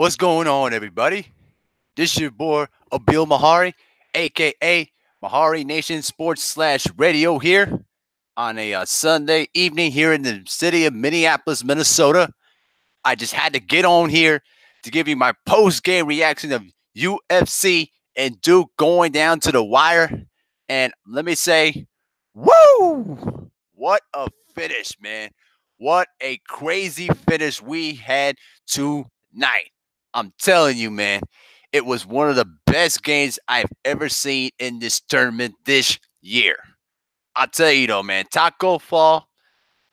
What's going on, everybody? This your boy Abil Mahari, aka MehariNation Sports slash Radio here on a Sunday evening here in the city of Minneapolis, Minnesota. I just had to get on here to give you my post game reaction of UFC and Duke going down to the wire. And let me say, woo! What a finish, man. What a crazy finish we had tonight. I'm telling you, man, it was one of the best games I've ever seen in this tournament this year. I'll tell you though, man, Taco Fall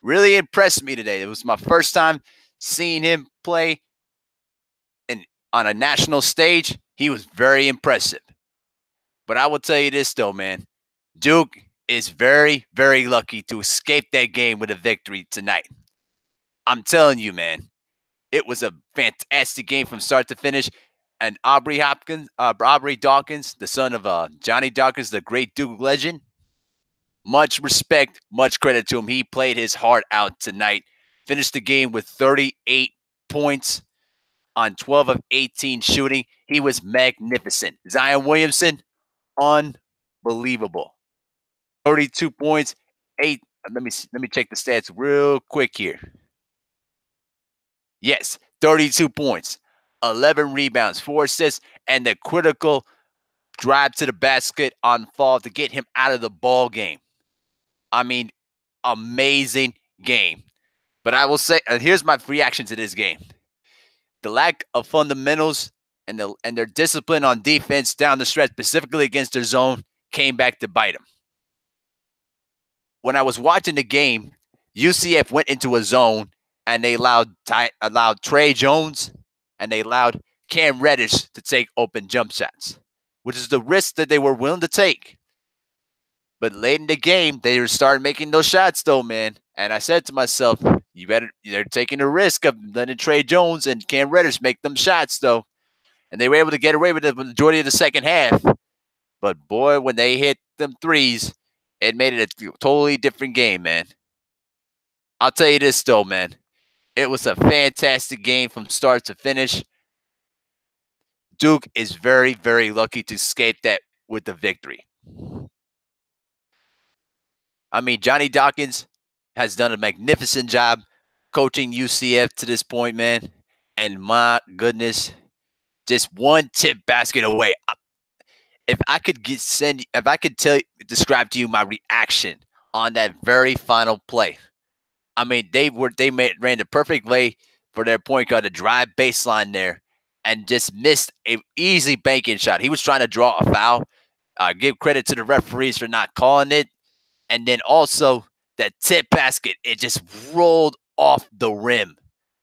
really impressed me today. It was my first time seeing him play on a national stage. He was very impressive. But I will tell you this though, man. Duke is very, very lucky to escape that game with a victory tonight. I'm telling you, man, it was a fantastic game from start to finish. And Aubrey Dawkins, the son of Johnny Dawkins, the great Duke legend, much respect, much credit to him. He played his heart out tonight. Finished the game with 38 points on 12 of 18 shooting. He was magnificent. Zion Williamson, unbelievable. 32 points, 8. Let me check the stats real quick here. Yes, 32 points, 11 rebounds, 4 assists, and the critical drive to the basket on fall to get him out of the ball game. I mean, amazing game. But I will say, here's my reaction to this game. The lack of fundamentals and their discipline on defense down the stretch, specifically against their zone, came back to bite them. When I was watching the game, UCF went into a zone and they allowed Trey Jones and they allowed Cam Reddish to take open jump shots, which is the risk that they were willing to take. But late in the game, they started making those shots, though, man. And I said to myself, they're taking the risk of letting Trey Jones and Cam Reddish make them shots, though. And they were able to get away with it the majority of the second half. But boy, when they hit them threes, it made it a totally different game, man. I'll tell you this, though, man. It was a fantastic game from start to finish. Duke is very, very lucky to escape that with the victory. I mean, Johnny Dawkins has done a magnificent job coaching UCF to this point, man. And my goodness, just one tip basket away. If I could describe to you my reaction on that very final play. I mean, ran the perfect play for their point guard to drive baseline there and just missed an easy banking shot. He was trying to draw a foul. Give credit to the referees for not calling it. And then also that tip basket, it just rolled off the rim.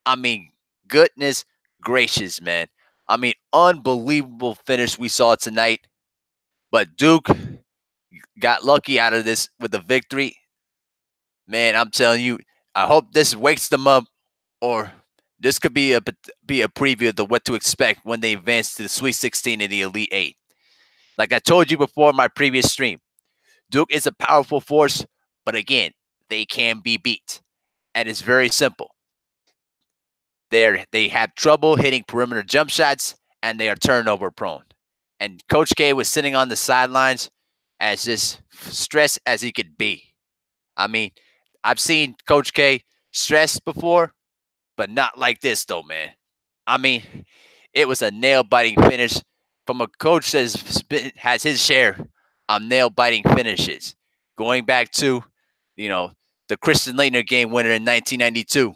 I mean, goodness gracious, man. I mean, unbelievable finish we saw tonight. But Duke got lucky out of this with the victory. Man, I'm telling you, I hope this wakes them up, or this could be a preview of what to expect when they advance to the Sweet 16 and the Elite 8. Like I told you before in my previous stream, Duke is a powerful force, but again, they can be beat. And it's very simple. They have trouble hitting perimeter jump shots, and they are turnover prone. And Coach K was sitting on the sidelines as just stressed as he could be. I mean, I've seen Coach K stressed before, but not like this, though, man. I mean, it was a nail-biting finish from a coach that has his share of nail-biting finishes. Going back to, the Christian Laettner game winner in 1992.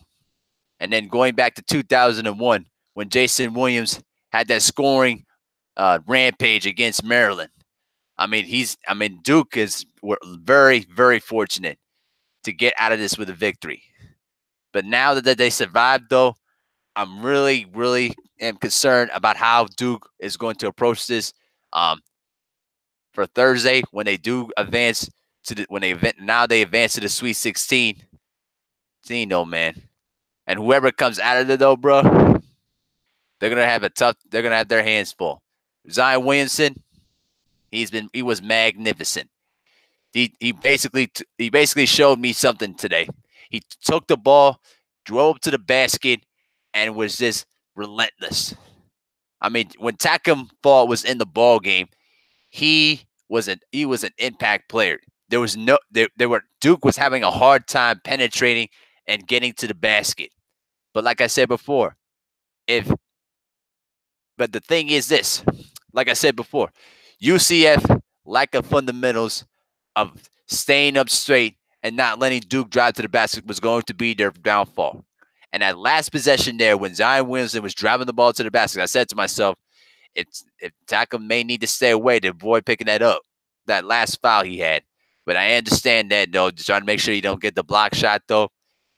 And then going back to 2001 when Jason Williams had that scoring rampage against Maryland. I mean, Duke is very, very fortunate to get out of this with a victory. But now that they survived, though, I'm really, really am concerned about how Duke is going to approach this for Thursday when they do advance to they advance to the Sweet 16. Though, man. And whoever comes out of it, though, bro, they're gonna have their hands full. Zion Williamson, he was magnificent. He basically showed me something today. He took the ball, drove to the basket, and was just relentless. I mean, when Takum Fall was in the ball game, he was an impact player. There was no there were Duke was having a hard time penetrating and getting to the basket. But like I said before, if but the thing is this, like I said before, UCF lack of fundamentals of staying up straight and not letting Duke drive to the basket was going to be their downfall. And that last possession there, when Zion Williamson was driving the ball to the basket, I said to myself, if Takum may need to stay away to avoid picking that up, that last foul he had. But I understand that, though, just trying to make sure you don't get the block shot, though.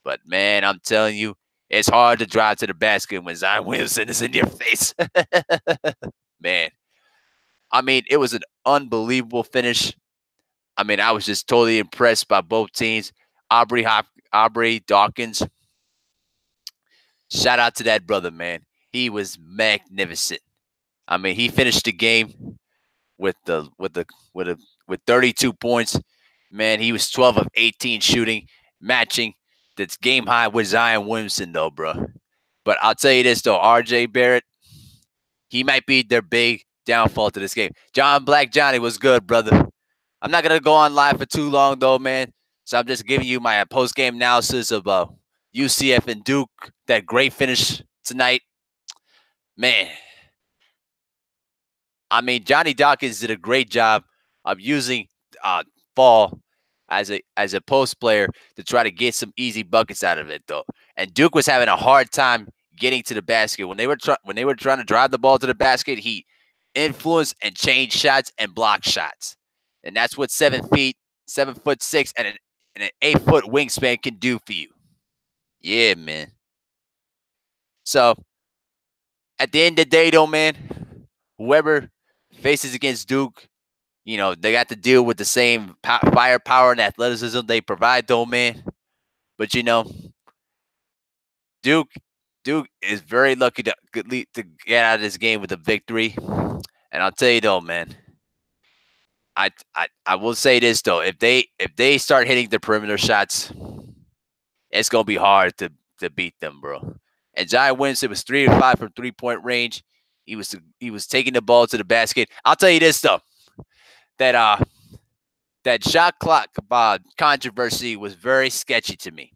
But, man, I'm telling you, it's hard to drive to the basket when Zion Williamson is in your face. Man, I mean, it was an unbelievable finish. I mean, I was just totally impressed by both teams. Aubrey Dawkins, shout out to that brother, man. He was magnificent. I mean, he finished the game with 32 points. Man, he was 12 of 18 shooting, matching that's game high with Zion Williamson, though, bro. But I'll tell you this, though, RJ Barrett, he might be their big downfall to this game. John Black Johnny was good, brother. I'm not gonna go on live for too long, though, man. So I'm just giving you my post-game analysis of UCF and Duke. That great finish tonight, man. I mean, Johnny Dawkins did a great job of using Fall as a post player to try to get some easy buckets out of it, though. And Duke was having a hard time getting to the basket when they were trying to drive the ball to the basket. He influenced and changed shots and blocked shots, and that's what 7'6", and an 8-foot wingspan can do for you. Yeah, man. So at the end of the day, though, man, whoever faces against Duke, you know, they got to deal with the same firepower and athleticism they provide, though, man. But, you know, Duke is very lucky to get out of this game with a victory. And I'll tell you, though, man, I will say this, though. If they start hitting the perimeter shots, it's going to be hard to beat them, bro. And Zion Williamson was 3 of 5 from three-point range. He was taking the ball to the basket. I'll tell you this, though. That shot clock controversy was very sketchy to me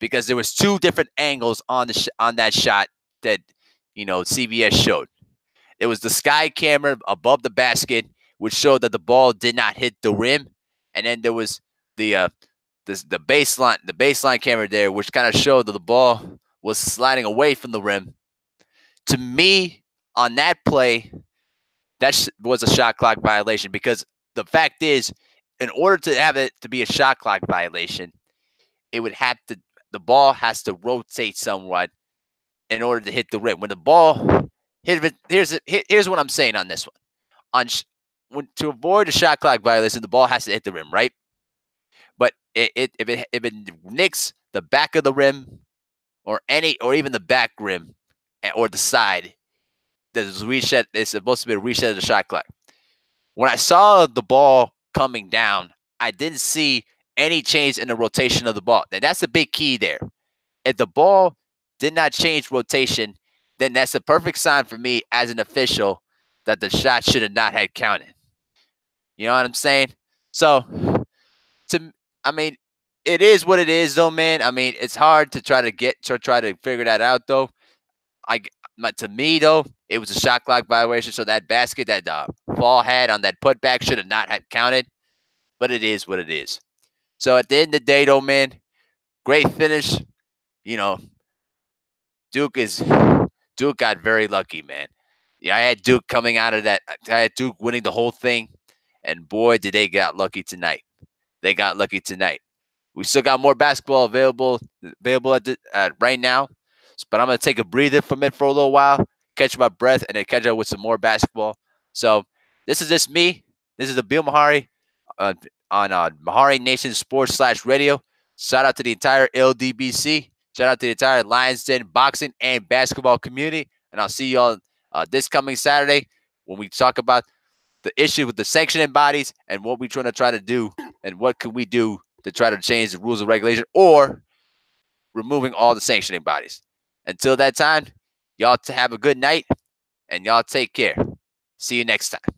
because there was two different angles on that shot that, you know, CBS showed. It was the sky camera above the basket, which showed that the ball did not hit the rim, and then there was the baseline camera there, which kind of showed that the ball was sliding away from the rim. To me, on that play, that was a shot clock violation because the fact is, in order to have it to be a shot clock violation, the ball has to rotate somewhat in order to hit the rim. When the ball here's what I'm saying on this one. To avoid a shot clock violation, the ball has to hit the rim, right? But if it nicks the back of the rim or even the back rim or the side, there's reset. It's supposed to be a reset of the shot clock. When I saw the ball coming down, I didn't see any change in the rotation of the ball. And that's the big key there. If the ball did not change rotation, then that's a perfect sign for me as an official that the shot should have not had counted. You know what I'm saying? So, I mean, it is what it is, though, man. I mean, it's hard to try to figure that out, though. To me, though, it was a shot clock violation. So that basket that Fall had on that putback should have not had counted. But it is what it is. So at the end of the day, though, man, great finish. You know, Duke got very lucky, man. Yeah, I had Duke coming out of that. I had Duke winning the whole thing. And boy, did they get lucky tonight. They got lucky tonight. We still got more basketball available right now. But I'm going to take a breather from it for a little while, catch my breath, and then catch up with some more basketball. So this is just me. This is Abil Mehari on MehariNation Sports /radio. Shout out to the entire LDBC. Shout out to the entire Lions Den boxing and basketball community. And I'll see you all this coming Saturday when we talk about the issue with the sanctioning bodies and what we're trying to do and what can we do to try to change the rules and regulation or removing all the sanctioning bodies. Until that time, y'all have a good night. And y'all take care. See you next time.